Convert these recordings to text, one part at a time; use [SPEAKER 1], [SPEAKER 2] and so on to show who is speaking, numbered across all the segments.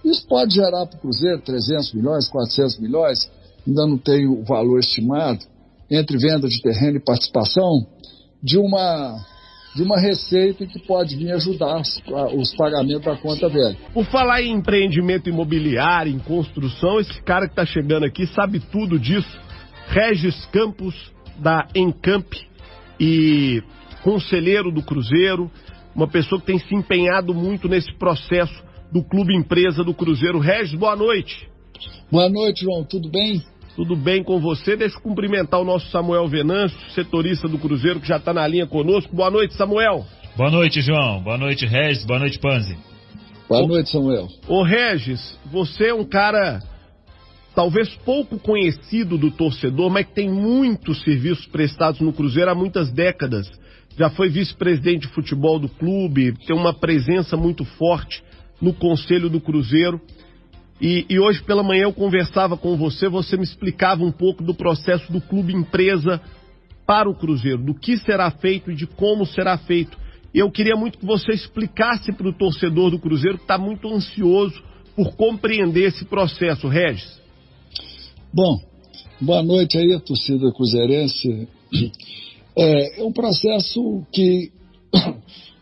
[SPEAKER 1] Isso pode gerar para o Cruzeiro 300 milhões, 400 milhões, ainda não tem o valor estimado, entre venda de terreno e participação, de uma receita que pode vir ajudar os pagamentos da conta velha.
[SPEAKER 2] Por falar em empreendimento imobiliário, em construção, esse cara que está chegando aqui sabe tudo disso. Regis Campos, da Encamp, e conselheiro do Cruzeiro, uma pessoa que tem se empenhado muito nesse processo do Clube Empresa do Cruzeiro. Regis, boa noite.
[SPEAKER 1] Boa noite, João, tudo bem?
[SPEAKER 2] Tudo bem com você? Deixa eu cumprimentar o nosso Samuel Venâncio, setorista do Cruzeiro, que já está na linha conosco. Boa noite, Samuel.
[SPEAKER 3] Boa noite, João. Boa noite, Regis. Boa noite, Panzi.
[SPEAKER 1] Boa noite, Samuel.
[SPEAKER 2] Ô, Regis, você é um cara talvez pouco conhecido do torcedor, mas que tem muitos serviços prestados no Cruzeiro há muitas décadas. Já foi vice-presidente de futebol do clube, tem uma presença muito forte no conselho do Cruzeiro. E hoje pela manhã eu conversava com você me explicava um pouco do processo do Clube Empresa para o Cruzeiro, do que será feito e de como será feito. E eu queria muito que você explicasse para o torcedor do Cruzeiro, que está muito ansioso por compreender esse processo. Regis.
[SPEAKER 1] Bom, boa noite aí a torcida cruzeirense. É um processo que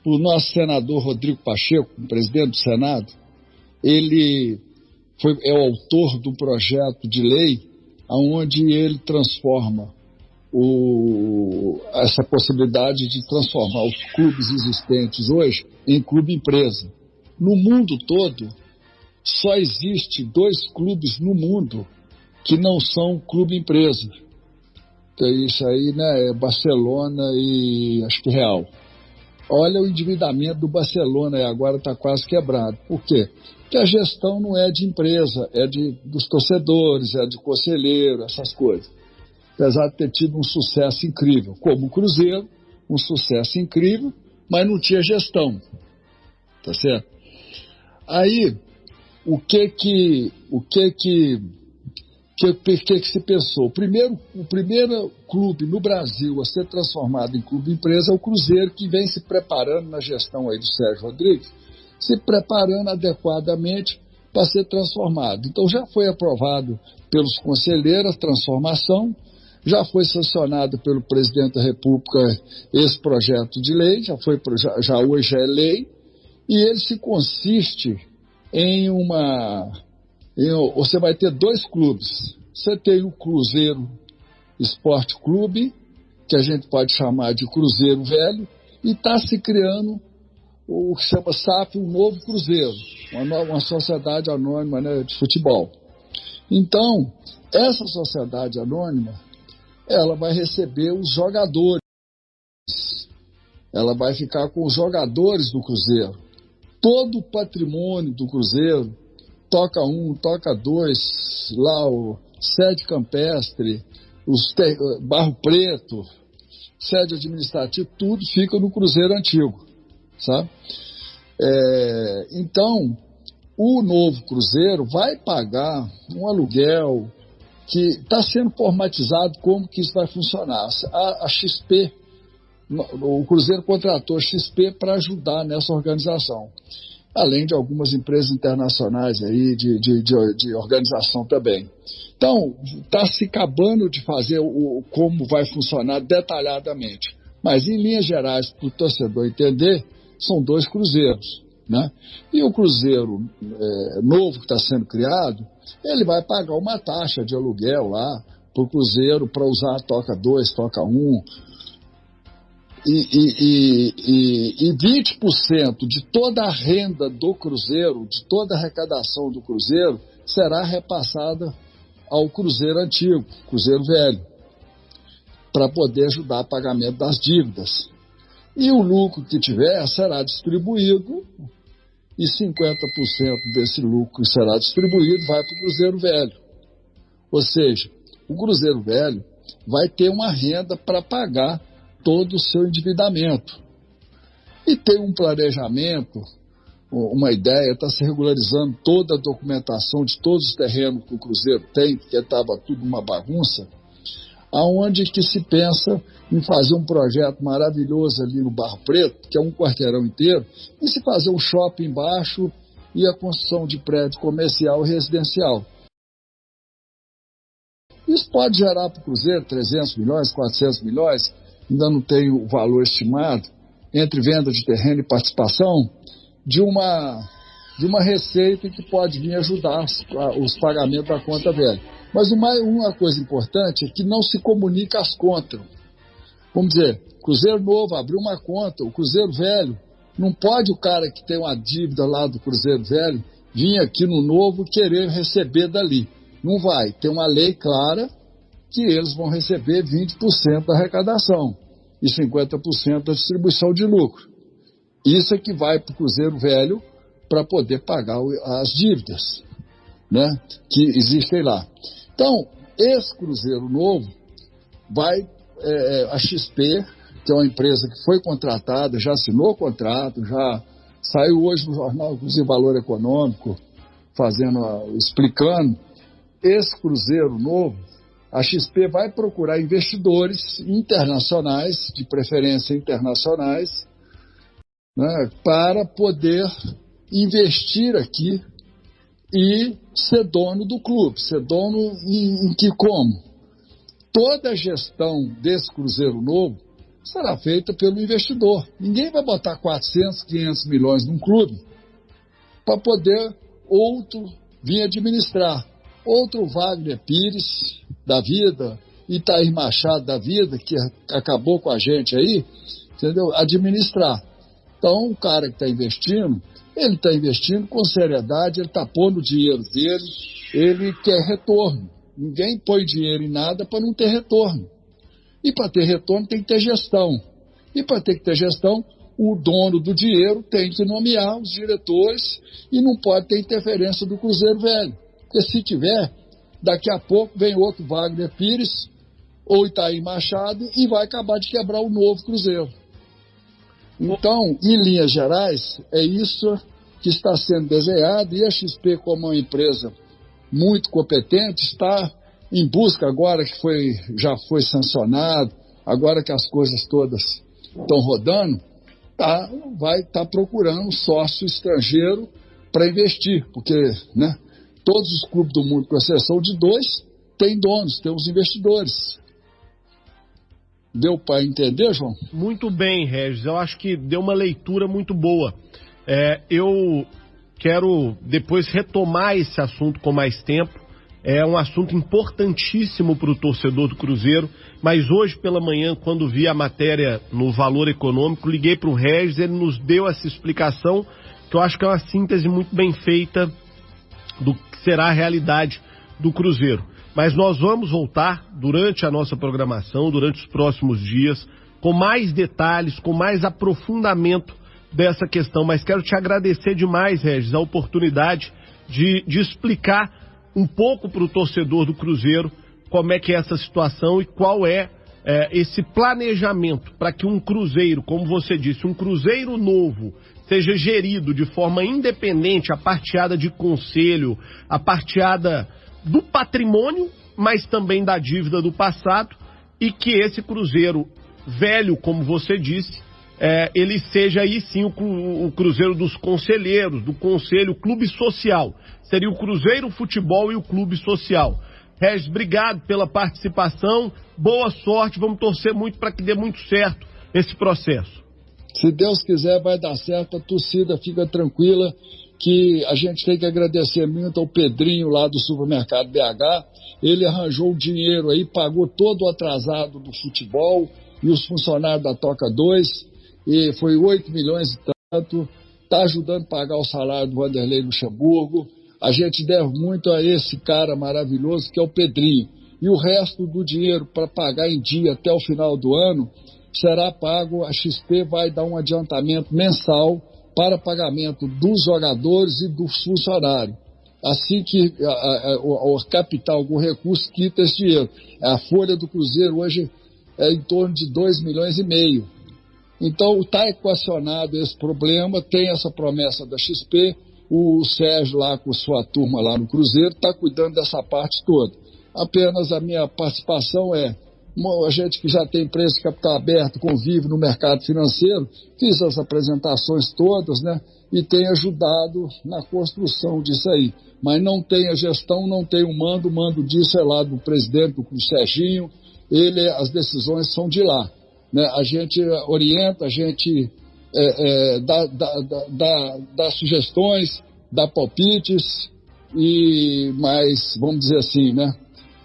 [SPEAKER 1] o nosso senador Rodrigo Pacheco, presidente do Senado, ele é o autor do projeto de lei onde ele transforma essa possibilidade de transformar os clubes existentes hoje em clube empresa. No mundo todo, só existe 2 clubes no mundo que não são clube empresa. Então, isso aí, né, é Barcelona e acho que Real. Olha o endividamento do Barcelona, agora está quase quebrado. Por quê? Porque a gestão não é de empresa, é dos torcedores, é de conselheiro, essas coisas. Apesar de ter tido um sucesso incrível, como o Cruzeiro, um sucesso incrível, mas não tinha gestão. Tá certo? Aí, o que se pensou? O primeiro clube no Brasil a ser transformado em clube empresa é o Cruzeiro, que vem se preparando na gestão aí do Sérgio Rodrigues, se preparando adequadamente para ser transformado. Então já foi aprovado pelos conselheiros a transformação, já foi sancionado pelo presidente da República esse projeto de lei, já hoje é lei, e ele se consiste em você vai ter 2 clubes. Você tem o Cruzeiro Esporte Clube, que a gente pode chamar de Cruzeiro Velho, e está se criando o que chama SAF, um novo Cruzeiro, uma sociedade anônima, né, de futebol. Então, essa sociedade anônima, ela vai receber os jogadores, ela vai ficar com os jogadores do Cruzeiro. Todo o patrimônio do Cruzeiro, Toca 1, Toca 2, lá o sede campestre, Barro Preto, sede administrativa, tudo fica no Cruzeiro antigo, sabe? Então, o novo Cruzeiro vai pagar um aluguel que está sendo formatizado. Como que isso vai funcionar? A XP, o Cruzeiro contratou a XP para ajudar nessa organização, além de algumas empresas internacionais aí de organização também. Então, está se acabando de fazer como vai funcionar detalhadamente. Mas, em linhas gerais, para o torcedor entender, são 2 cruzeiros, né? E o cruzeiro novo que está sendo criado, ele vai pagar uma taxa de aluguel lá para o cruzeiro para usar a Toca 2, Toca 1, e 20% de toda a renda do Cruzeiro, de toda a arrecadação do Cruzeiro, será repassada ao Cruzeiro antigo, Cruzeiro velho, para poder ajudar o pagamento das dívidas. E o lucro que tiver será distribuído, e 50% desse lucro que será distribuído vai para o Cruzeiro velho. Ou seja, o Cruzeiro velho vai ter uma renda para pagar todo o seu endividamento. E tem um planejamento, uma ideia, está se regularizando toda a documentação de todos os terrenos que o Cruzeiro tem, porque estava tudo uma bagunça, aonde que se pensa em fazer um projeto maravilhoso ali no Barro Preto, que é um quarteirão inteiro, e se fazer um shopping embaixo e a construção de prédio comercial e residencial. Isso pode gerar para o Cruzeiro 300 milhões, 400 milhões, ainda não tem o valor estimado, entre venda de terreno e participação, de uma receita que pode vir ajudar os pagamentos da conta velha. Mas uma coisa importante é que não se comunica as contas. Vamos dizer, Cruzeiro Novo abriu uma conta, o Cruzeiro Velho, não pode o cara que tem uma dívida lá do Cruzeiro Velho vir aqui no Novo querer receber dali. Não vai. Tem uma lei clara que eles vão receber 20% da arrecadação e 50% da distribuição de lucro. Isso é que vai para o Cruzeiro Velho para poder pagar as dívidas, né, que existem lá. Então, esse Cruzeiro Novo vai, a XP, que é uma empresa que foi contratada, já assinou o contrato, já saiu hoje no jornal, inclusive Valor Econômico, explicando, esse Cruzeiro Novo, a XP vai procurar investidores internacionais, de preferência internacionais, né, para poder investir aqui e ser dono do clube. Ser dono em que como? Toda a gestão desse Cruzeiro Novo será feita pelo investidor. Ninguém vai botar 400, 500 milhões num clube para poder outro vir administrar. Outro Wagner Pires da vida, Itair Machado da vida, que acabou com a gente aí, entendeu? Administrar. Então, o cara que está investindo, ele está investindo com seriedade, ele está pondo o dinheiro dele, ele quer retorno. Ninguém põe dinheiro em nada para não ter retorno. E para ter retorno tem que ter gestão. E para ter que ter gestão, o dono do dinheiro tem que nomear os diretores e não pode ter interferência do Cruzeiro Velho. Porque se tiver, daqui a pouco vem outro Wagner Pires ou Itair Machado e vai acabar de quebrar o novo Cruzeiro. Então, em linhas gerais, é isso que está sendo desenhado e a XP, como uma empresa muito competente, está em busca agora que já foi sancionado, agora que as coisas todas estão rodando, vai estar procurando sócio estrangeiro para investir, porque, né, todos os clubes do mundo, com exceção de 2, têm donos, têm os investidores. Deu para entender, João?
[SPEAKER 2] Muito bem, Regis. Eu acho que deu uma leitura muito boa. Eu quero depois retomar esse assunto com mais tempo. É um assunto importantíssimo para o torcedor do Cruzeiro, mas hoje pela manhã, quando vi a matéria no Valor Econômico, liguei para o Regis, ele nos deu essa explicação, que eu acho que é uma síntese muito bem feita do que será a realidade do Cruzeiro. Mas nós vamos voltar durante a nossa programação, durante os próximos dias, com mais detalhes, com mais aprofundamento dessa questão. Mas quero te agradecer demais, Regis, a oportunidade de explicar um pouco para o torcedor do Cruzeiro como é que é essa situação e qual é esse planejamento para que um Cruzeiro, como você disse, um Cruzeiro novo, seja gerido de forma independente, a parteada de conselho, a parteada do patrimônio, mas também da dívida do passado, e que esse Cruzeiro velho, como você disse, ele seja aí sim o Cruzeiro dos conselheiros, do conselho, clube social. Seria o Cruzeiro Futebol e o clube social. Regis, obrigado pela participação, boa sorte, vamos torcer muito para que dê muito certo esse processo.
[SPEAKER 1] Se Deus quiser, vai dar certo, a torcida fica tranquila, que a gente tem que agradecer muito ao Pedrinho lá do Supermercado BH, ele arranjou o dinheiro aí, pagou todo o atrasado do futebol e os funcionários da Toca 2, e foi 8 milhões e tanto, está ajudando a pagar o salário do Vanderlei Luxemburgo, a gente deve muito a esse cara maravilhoso que é o Pedrinho, e o resto do dinheiro para pagar em dia até o final do ano será pago, a XP vai dar um adiantamento mensal para pagamento dos jogadores e dos funcionários. Assim que o capital, o recurso, quita esse dinheiro. A folha do Cruzeiro hoje é em torno de 2 milhões e meio. Então está equacionado esse problema, tem essa promessa da XP, o Sérgio lá com sua turma lá no Cruzeiro está cuidando dessa parte toda. Apenas a minha participação a gente que já tem empresa de capital aberto, convive no mercado financeiro, fiz as apresentações todas, né? e tem ajudado na construção disso aí. Mas não tem a gestão, não tem o mando disso é lá do presidente, do Serginho, as decisões são de lá. Né? A gente orienta, a gente dá sugestões, dá palpites, mas vamos dizer assim, né?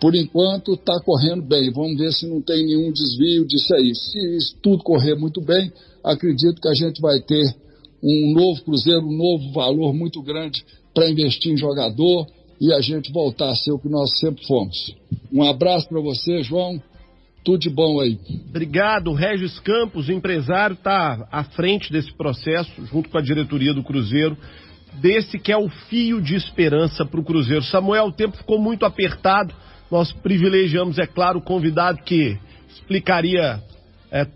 [SPEAKER 1] Por enquanto está correndo bem, vamos ver se não tem nenhum desvio disso aí. Se isso tudo correr muito bem, acredito que a gente vai ter um novo Cruzeiro, um novo valor muito grande para investir em jogador e a gente voltar a ser o que nós sempre fomos. Um abraço para você, João, tudo de bom aí.
[SPEAKER 2] Obrigado, Regis Campos, empresário, está à frente desse processo, junto com a diretoria do Cruzeiro, desse que é o fio de esperança para o Cruzeiro. Samuel, o tempo ficou muito apertado, nós privilegiamos, é claro, o convidado que explicaria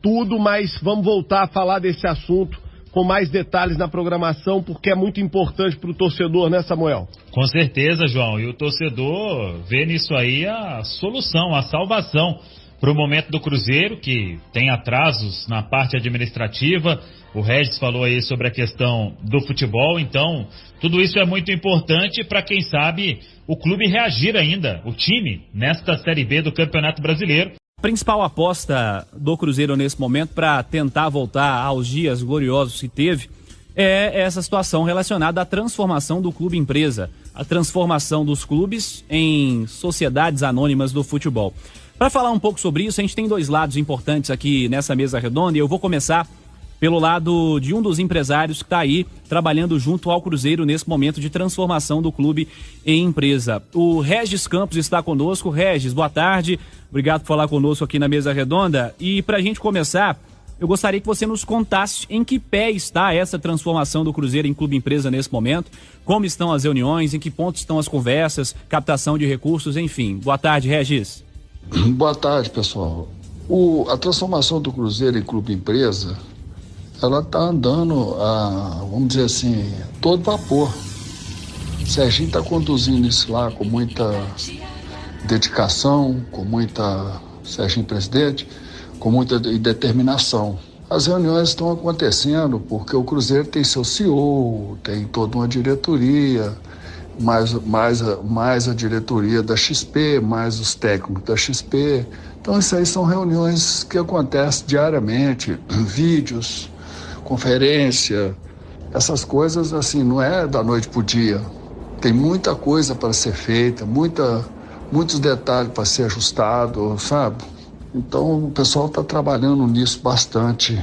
[SPEAKER 2] tudo, mas vamos voltar a falar desse assunto com mais detalhes na programação, porque é muito importante para o torcedor, né, Samuel?
[SPEAKER 3] Com certeza, João, e o torcedor vê nisso aí a solução, a salvação para o momento do Cruzeiro, que tem atrasos na parte administrativa. O Regis falou aí sobre a questão do futebol, então tudo isso é muito importante para, quem sabe, o clube reagir ainda, o time, nesta Série B do Campeonato Brasileiro.
[SPEAKER 4] A principal aposta do Cruzeiro nesse momento para tentar voltar aos dias gloriosos que teve é essa situação relacionada à transformação do clube empresa, a transformação dos clubes em sociedades anônimas do futebol. Para falar um pouco sobre isso, a gente tem dois lados importantes aqui nessa mesa redonda e eu vou começar pelo lado de um dos empresários que está aí trabalhando junto ao Cruzeiro nesse momento de transformação do clube em empresa. O Regis Campos está conosco. Regis, boa tarde. Obrigado por falar conosco aqui na mesa redonda. E para a gente começar, eu gostaria que você nos contasse em que pé está essa transformação do Cruzeiro em clube empresa nesse momento, como estão as reuniões, em que ponto estão as conversas, captação de recursos, enfim. Boa tarde, Regis.
[SPEAKER 1] Boa tarde, pessoal. A transformação do Cruzeiro em clube empresa, ela está andando, vamos dizer assim, todo vapor. O Serginho está conduzindo isso lá com muita dedicação, Serginho presidente, com muita determinação. As reuniões estão acontecendo porque o Cruzeiro tem seu CEO, tem toda uma diretoria, mais a diretoria da XP, mais os técnicos da XP. Então isso aí são reuniões que acontecem diariamente, vídeos, conferência, essas coisas assim, não é da noite pro dia. Tem muita coisa para ser feita, muitos detalhes para ser ajustado, sabe? Então o pessoal está trabalhando nisso bastante.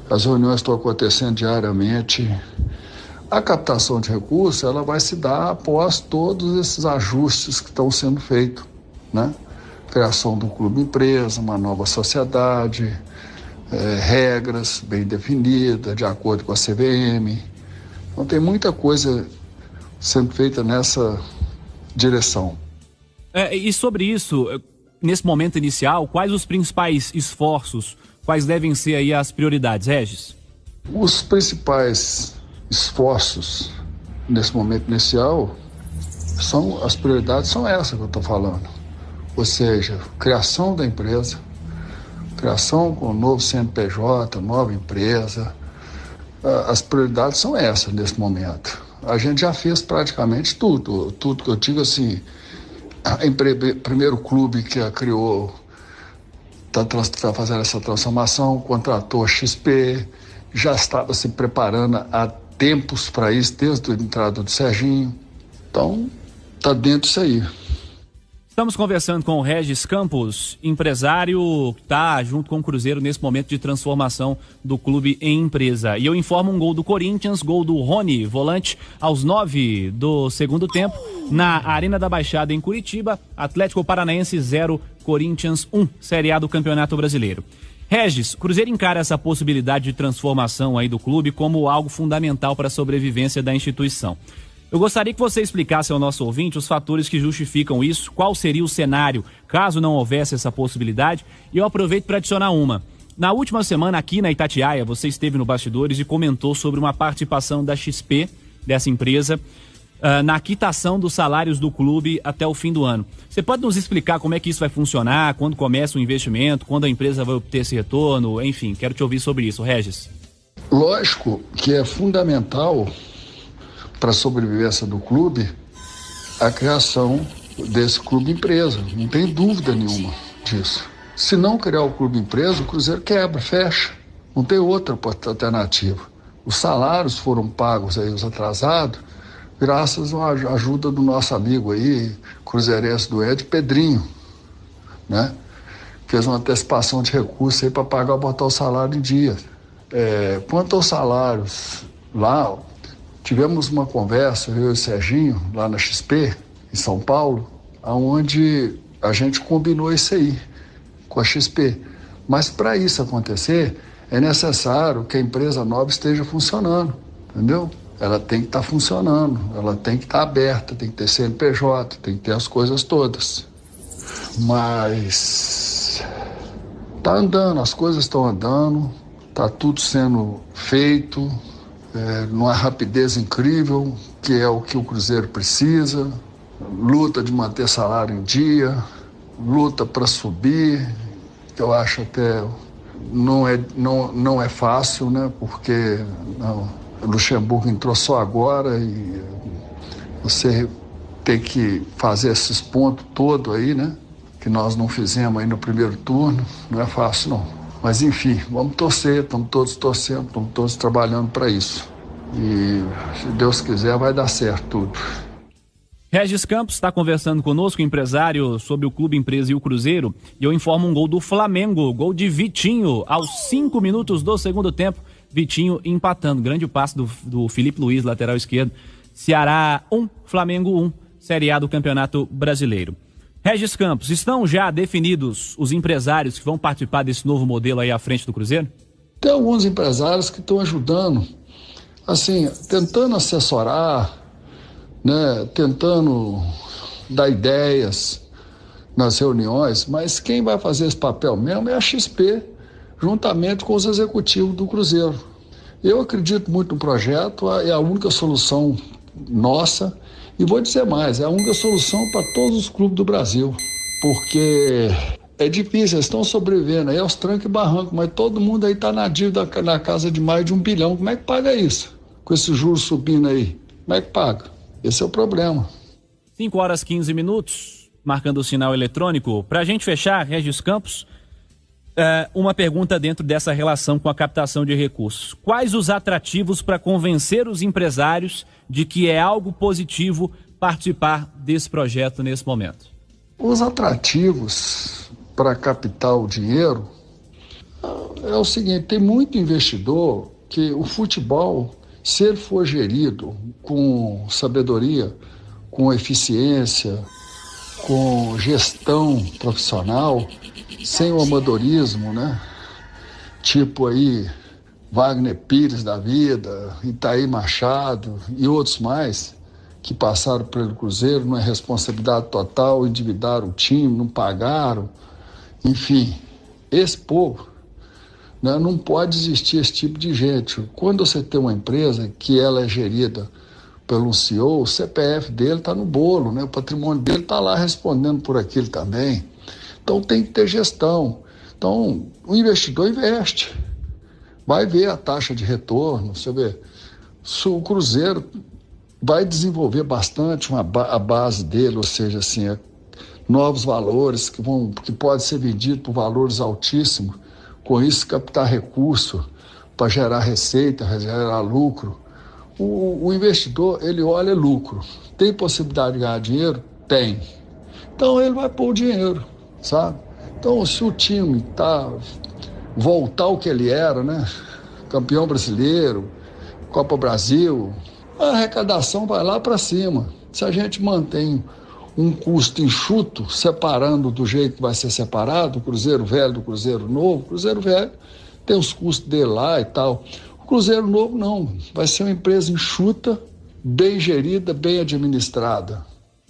[SPEAKER 1] As reuniões estão acontecendo diariamente. A captação de recursos, ela vai se dar após todos esses ajustes que estão sendo feitos, né? Criação do clube empresa, uma nova sociedade, regras bem definidas, de acordo com a CVM. Então tem muita coisa sendo feita nessa direção.
[SPEAKER 4] E sobre isso, nesse momento inicial, quais os principais esforços, quais devem ser aí as prioridades, Regis?
[SPEAKER 1] Os principais esforços nesse momento inicial as prioridades são essas que eu estou falando, ou seja, criação da empresa, criação com novo CNPJ, nova empresa. As prioridades são essas nesse momento. A gente já fez praticamente tudo que eu digo assim, primeiro clube que a criou está fazendo essa transformação, contratou a XP, já estava se preparando há tempos para isso, desde a entrada do Serginho. Então, está dentro disso aí.
[SPEAKER 4] Estamos conversando com o Regis Campos, empresário que está junto com o Cruzeiro nesse momento de transformação do clube em empresa. E eu informo um gol do Corinthians, gol do Rony, volante, aos 9 do segundo tempo, na Arena da Baixada em Curitiba. Atlético Paranaense 0, Corinthians 1, Série A do Campeonato Brasileiro. Regis, o Cruzeiro encara essa possibilidade de transformação aí do clube como algo fundamental para a sobrevivência da instituição. Eu gostaria que você explicasse ao nosso ouvinte os fatores que justificam isso, qual seria o cenário caso não houvesse essa possibilidade, e eu aproveito para adicionar uma. Na última semana aqui na Itatiaia, você esteve no Bastidores e comentou sobre uma participação da XP, dessa empresa, na quitação dos salários do clube até o fim do ano. Você pode nos explicar como é que isso vai funcionar, quando começa o investimento, quando a empresa vai obter esse retorno, enfim, quero te ouvir sobre isso, Regis.
[SPEAKER 1] Lógico que é fundamental para a sobrevivência do clube a criação desse clube empresa, não tem dúvida nenhuma disso. Se não criar o clube empresa, o Cruzeiro quebra, fecha, não tem outra alternativa. Os salários foram pagos aí, os atrasados, graças à ajuda do nosso amigo aí, cruzeirense do Ed, Pedrinho, né? Fez uma antecipação de recursos aí para pagar, botar o salário em dia. Quanto aos salários, lá tivemos uma conversa, eu e o Serginho, lá na XP, em São Paulo, onde a gente combinou isso aí com a XP. Mas para isso acontecer, é necessário que a empresa nova esteja funcionando, entendeu? Ela tem que estar funcionando, ela tem que estar aberta, tem que ter CNPJ, tem que ter as coisas todas. Mas tá andando, as coisas estão andando, tá tudo sendo feito, numa rapidez incrível, que é o que o Cruzeiro precisa, luta de manter salário em dia, luta para subir, que eu acho até não é fácil, né? Porque o Luxemburgo entrou só agora e você tem que fazer esses pontos todos aí, né? Que nós não fizemos aí no primeiro turno, não é fácil não. Mas enfim, vamos torcer, estamos todos torcendo, estamos todos trabalhando para isso. E se Deus quiser vai dar certo tudo.
[SPEAKER 4] Regis Campos está conversando conosco, empresário, sobre o Clube Empresa e o Cruzeiro. E eu informo um gol do Flamengo, gol de Vitinho, aos 5 minutos do segundo tempo. Vitinho empatando, grande passe do Felipe Luiz, lateral esquerdo. Ceará 1, Flamengo 1, Série A do Campeonato Brasileiro. Regis Campos, estão já definidos os empresários que vão participar desse novo modelo aí à frente do Cruzeiro?
[SPEAKER 1] Tem alguns empresários que estão ajudando, assim, tentando assessorar, né, tentando dar ideias nas reuniões, mas quem vai fazer esse papel mesmo é a XP, juntamente com os executivos do Cruzeiro. Eu acredito muito no projeto, é a única solução nossa, e vou dizer mais, é a única solução para todos os clubes do Brasil, porque é difícil, eles estão sobrevivendo aí aos trancos e barrancos, mas todo mundo aí está na dívida na casa de mais de 1 bilhão, como é que paga isso? Com esses juros subindo aí, como é que paga? Esse é o problema.
[SPEAKER 4] 5h15, marcando o sinal eletrônico. Para a gente fechar, Regis Campos, uma pergunta dentro dessa relação com a captação de recursos. Quais os atrativos para convencer os empresários de que é algo positivo participar desse projeto nesse momento?
[SPEAKER 1] Os atrativos para captar o dinheiro é o seguinte, tem muito investidor que o futebol, se ele for gerido com sabedoria, com eficiência, com gestão profissional, sem o amadorismo, né? Tipo aí Wagner Pires da vida, Itaí Machado e outros mais que passaram pelo Cruzeiro, não é responsabilidade total, endividaram o time, não pagaram, enfim, esse povo, né, não pode existir esse tipo de gente. Quando você tem uma empresa que ela é gerida pelo CEO, o CPF dele está no bolo, né? O patrimônio dele está lá respondendo por aquilo também. Então tem que ter gestão. Então o investidor investe, vai ver a taxa de retorno, você vê. O Cruzeiro vai desenvolver bastante a base dele, ou seja, assim, novos valores que podem ser vendidos por valores altíssimos, com isso captar recurso para gerar receita, gerar lucro. O investidor, ele olha lucro. Tem possibilidade de ganhar dinheiro? Tem. Então ele vai pôr o dinheiro, sabe? Então se o time voltar ao que ele era, né? Campeão brasileiro, Copa Brasil, a arrecadação vai lá para cima. Se a gente mantém um custo enxuto, separando do jeito que vai ser separado, o Cruzeiro Velho do Cruzeiro Novo, o Cruzeiro Velho tem os custos dele lá e tal. O Cruzeiro Novo não, vai ser uma empresa enxuta, bem gerida, bem administrada.